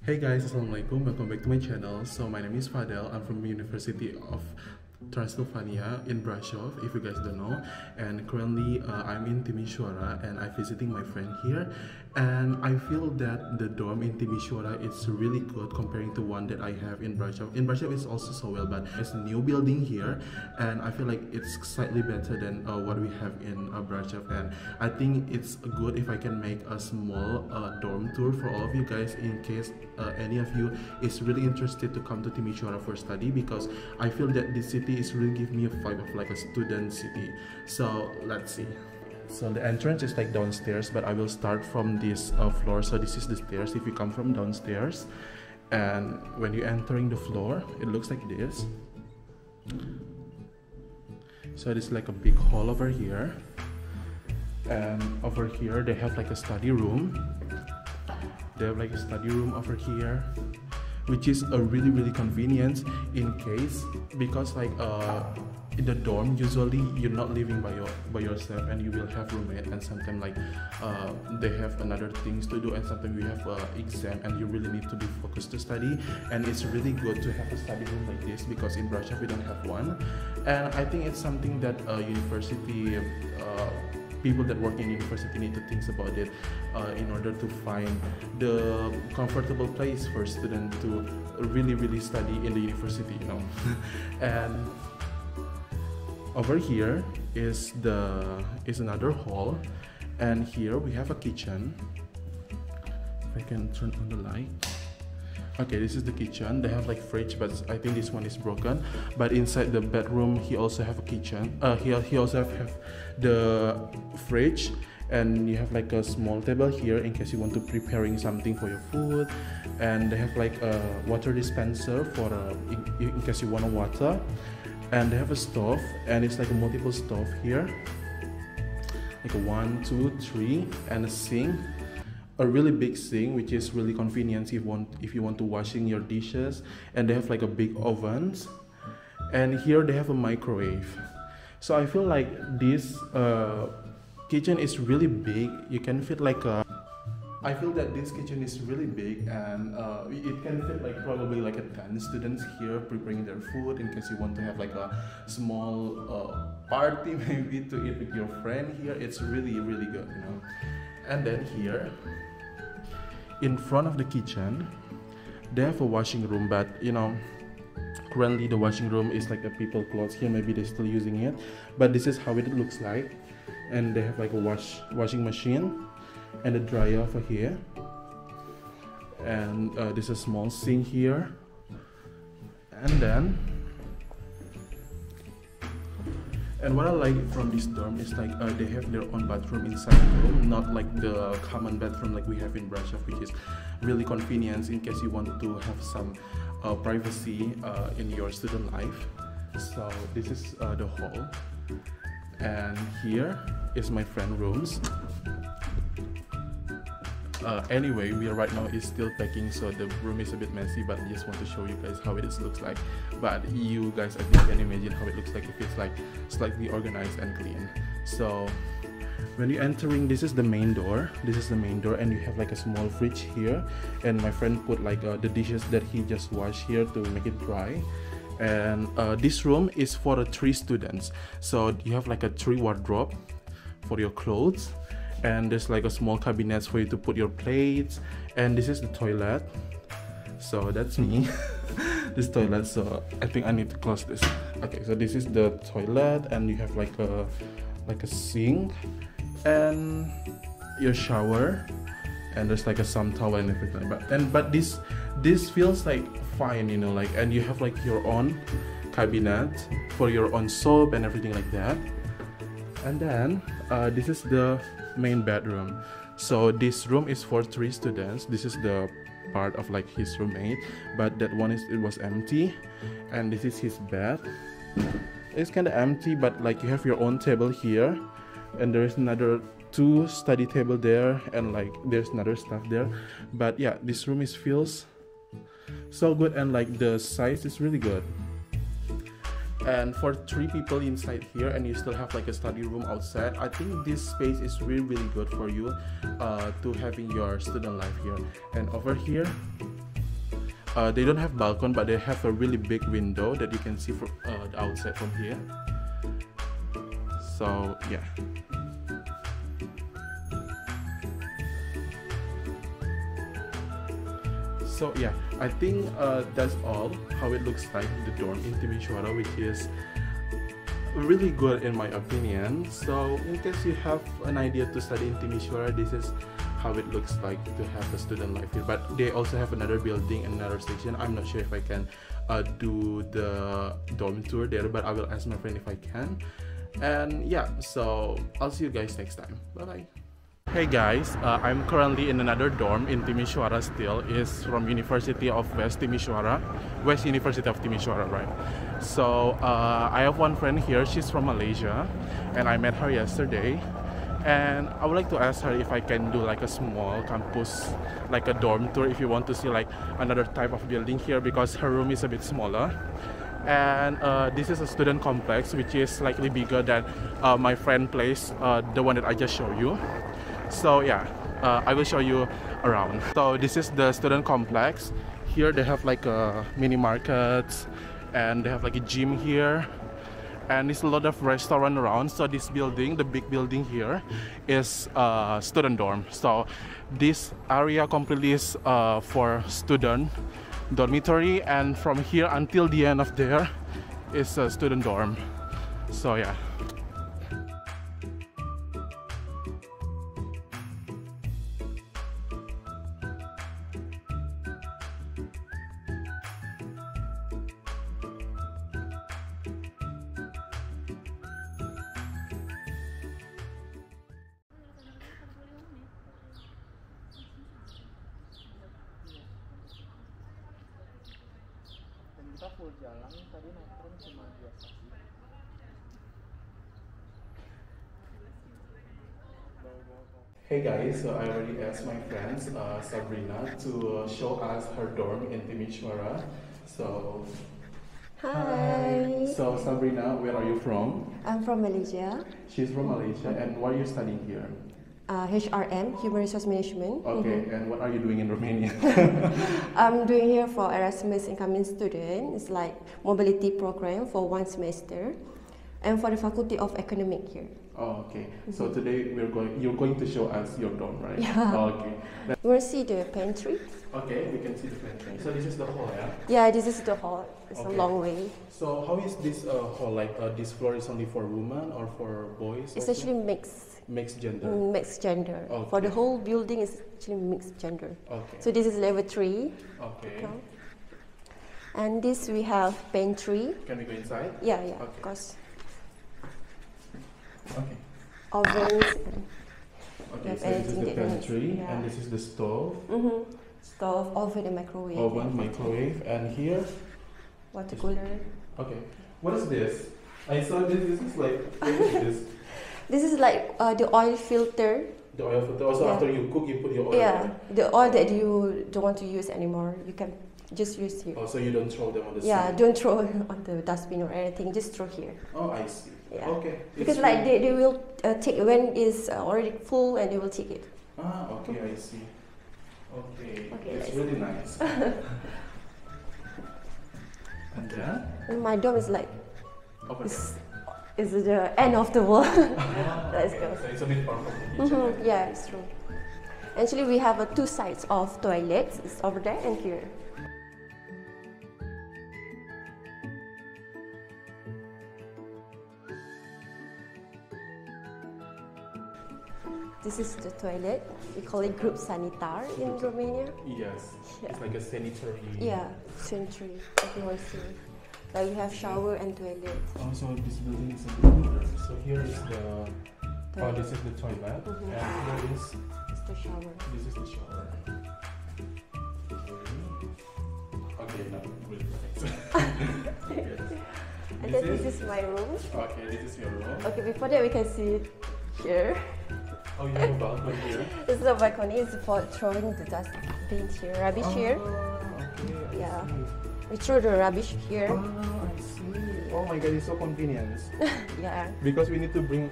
Hey guys, Assalamualaikum, welcome back to my channel. So my name is Fadel, I'm from University of Transylvania in Brasov, if you guys don't know. And currently I'm in Timisoara and I'm visiting my friend here. And I feel that the dorm in Timisoara is really good comparing to one that I have in Brasov. In Brasov it's also so well, but it's a new building here and I feel like it's slightly better than what we have in Brasov. And I think it's good if I can make a small dorm tour for all of you guys in case any of you is really interested to come to Timisoara for study, because I feel that this city is really give me a vibe of like a student city. So let's see. So the entrance is like downstairs, but I will start from this floor. So this is the stairs if you come from downstairs, and when you're entering the floor it looks like this. So it is like a big hall over here, and over here they have like a study room. They have like a study room over here, which is a really convenient in case, because like in the dorm usually you're not living by yourself and you will have roommate, and sometimes like they have another things to do, and sometimes we have exam and you really need to be focused to study. And it's really good to have a study room like this, because in Russia we don't have one. And I think it's something that university people that work in university need to think about it in order to find the comfortable place for students to really study in the university, you know. And over here is another hall, and here we have a kitchen. If I can turn on the light. Okay, this is the kitchen. They have like fridge, but I think this one is broken. But inside the bedroom, he also have a kitchen. He also have the fridge, and you have like a small table here in case you want to preparing something for your food. And they have like a water dispenser for in case you want water. And they have a stove, and it's like a multiple stove here, like a 1, 2, 3, and a sink. A really big sink, which is really convenient if you want to washing your dishes. And they have like a big ovens, and here they have a microwave. So I feel like this kitchen is really big. You can fit like a I feel that this kitchen is really big, and it can fit like probably like a 10 students here preparing their food, in case you want to have like a small party maybe to eat with your friend here. It's really good, you know. And then here in front of the kitchen they have a washing room, but you know, currently the washing room is like a people clothes here, maybe they're still using it, but this is how it looks like. And they have like a washing machine and a dryer over here, and there's a small sink here. And what I like from this dorm is like they have their own bathroom inside the room, not like the common bathroom like we have in Brasov, which is really convenient in case you want to have some privacy in your student life. So this is the hall, and here is my friend rooms. Anyway, we are right now is still packing, so the room is a bit messy, but I just want to show you guys how it looks like. But you guys, I think, can imagine how it looks like if it's like slightly organized and clean. So when you're entering, this is the main door. And you have like a small fridge here, and my friend put like the dishes that he just washed here to make it dry. And this room is for 3 students, so you have like a 3 wardrobe for your clothes. And there's like a small cabinet for you to put your plates. And this is the toilet. So that's me. This toilet. So I think I need to close this. Okay, so this is the toilet, and you have like a sink and your shower, and there's like some towel and everything. But this feels like fine, you know, like, and you have like your own cabinet for your own soap and everything like that. And then this is the main bedroom. So this room is for 3 students. This is the part of like his roommate, but that one it was empty. And this is his bed. It's kind of empty, but like you have your own table here, and there is another 2 study table there, and like there's another stuff there. But yeah, this room feels so good, and like the size is really good. And for 3 people inside here, and you still have like a study room outside, I think this space is really good for you to having your student life here. And over here They don't have balcony, but they have a really big window that you can see from the outside from here. So yeah. So yeah, I think that's all how it looks like the dorm in Timisoara, which is really good in my opinion. So in case you have an idea to study in Timisoara, this is how it looks like to have a student life here. But they also have another building and another section. I'm not sure if I can do the dorm tour there, but I will ask my friend if I can. And yeah, so I'll see you guys next time. Bye bye. Hey guys, I'm currently in another dorm in Timisoara still. It's from University of West Timisoara, West University of Timisoara, right? So I have one friend here. She's from Malaysia, and I met her yesterday. And I would like to ask her if I can do like a small campus, like a dorm tour, if you want to see like another type of building here, because her room is a bit smaller. And this is a student complex which is slightly bigger than my friend place, the one that I just showed you. So yeah, I will show you around. So this is the student complex. Here they have like a mini markets, and they have like a gym here, and there's a lot of restaurant around. So this building, the big building here, is student dorm. So this area completely is for student dormitory, and from here until the end of there is a student dorm. So yeah. Kita full jalan, tadi naik tram cuma 2 stasiun. Hey guys, so I already asked my friends Sabrina to show us her dorm in Timisoara. So Hi. So Sabrina, where are you from? I'm from Malaysia. She's from Malaysia, and what are you studying here? HRM, Human Resource Management. Okay, and what are you doing in Romania? I'm doing here for Erasmus incoming student. It's like mobility program for 1 semester, and for the Faculty of Economic here. Oh, okay. So today you're going to show us your dorm, right? Yeah. Oh, okay. You want to see the pantry? Okay, we can see the pantry. So this is the hall, yeah? Yeah, this is the hall. It's Okay. a long way. So how is this hall? Like this floor is only for women or for boys? It's also? actually mixed. Mixed gender. Mixed gender. Okay. For the whole building, it's actually mixed gender. Okay. So this is level 3. Okay. And this we have pantry. Can we go inside? Yeah, yeah, Okay. of course. Okay. Ovens. Okay, Have so this is anything the that you need. pantry, Yeah. and this is the stove, Stove, oven, and microwave. oven, microwave, and here, Water cooler. okay. What is this? I saw this. This is like, what is this? This is like the oil filter. The oil filter. Also, Yeah. after you cook, you put your oil. Yeah, there? the oil that you don't want to use anymore, you can just use here. Oh, so you don't throw them on the Yeah, sink. don't throw it on the dustbin or anything. Just throw here. Oh, I see. Yeah. Okay. Because It's like really- they will take when it's already full, and they will take it. Ah, okay, I see. Okay, Okay, it's nice. really nice. And then And my dorm is like over there. is the end of the world. Let's Okay, go. so it's a bit far from the kitchen. right? Yeah, it's true. Actually, we have 2 sides of toilets. It's over there and here. This is the toilet. We call it group sanitar in Romania. Yes, Yeah. it's like a sanitary. Yeah, century. Everyone see. Like we have shower and toilet. Also, this building is a bit older. So here is the. Oh, Toilet. this is the toilet, and here is It's the shower. this is the shower. Okay, now really thanks. Yes. And then this is my room. Okay, this is your room. Okay, before that we can see it here. Oh, you have a balcony here. This is the balcony. It's for throwing the dustbin here, rubbish here. Okay. Yeah. I see. We throw the rubbish here. Oh, I see. Oh my god, it's so convenient. Yeah. Because we need to bring.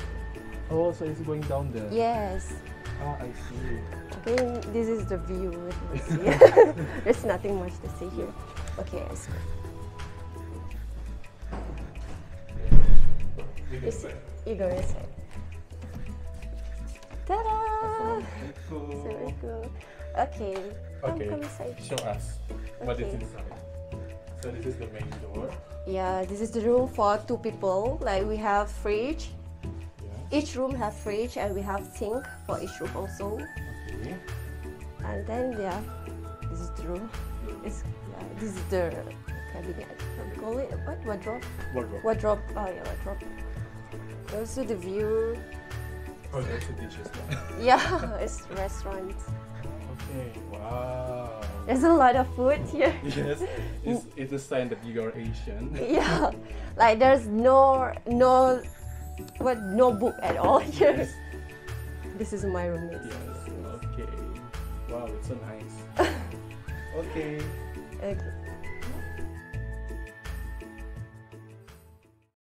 Oh, so it's going down there. Yes. Oh, I see. Okay, this is the view. There's nothing much to see here. Okay, let's go. You go inside. Ta-da! So very cool. Okay, come inside. Show us what is Okay. inside. So this is the main door. Yeah, this is the room for 2 people. Like we have fridge. Yeah. Each room have fridge and we have sink for each room also. Okay. And then yeah, this is the room. This is the cabinet. Call it what? Wardrobe. Wardrobe. Wardrobe. Oh yeah, wardrobe. Also the view. Oh, that's the dishes. Yeah, it's restaurant. Okay. Wow. There's a lot of food here. Yes. It's a sign that you are Asian. Yeah, like there's no book at all here. Yes. This is my room. Yes. Okay. Wow, it's so nice. Okay. Okay.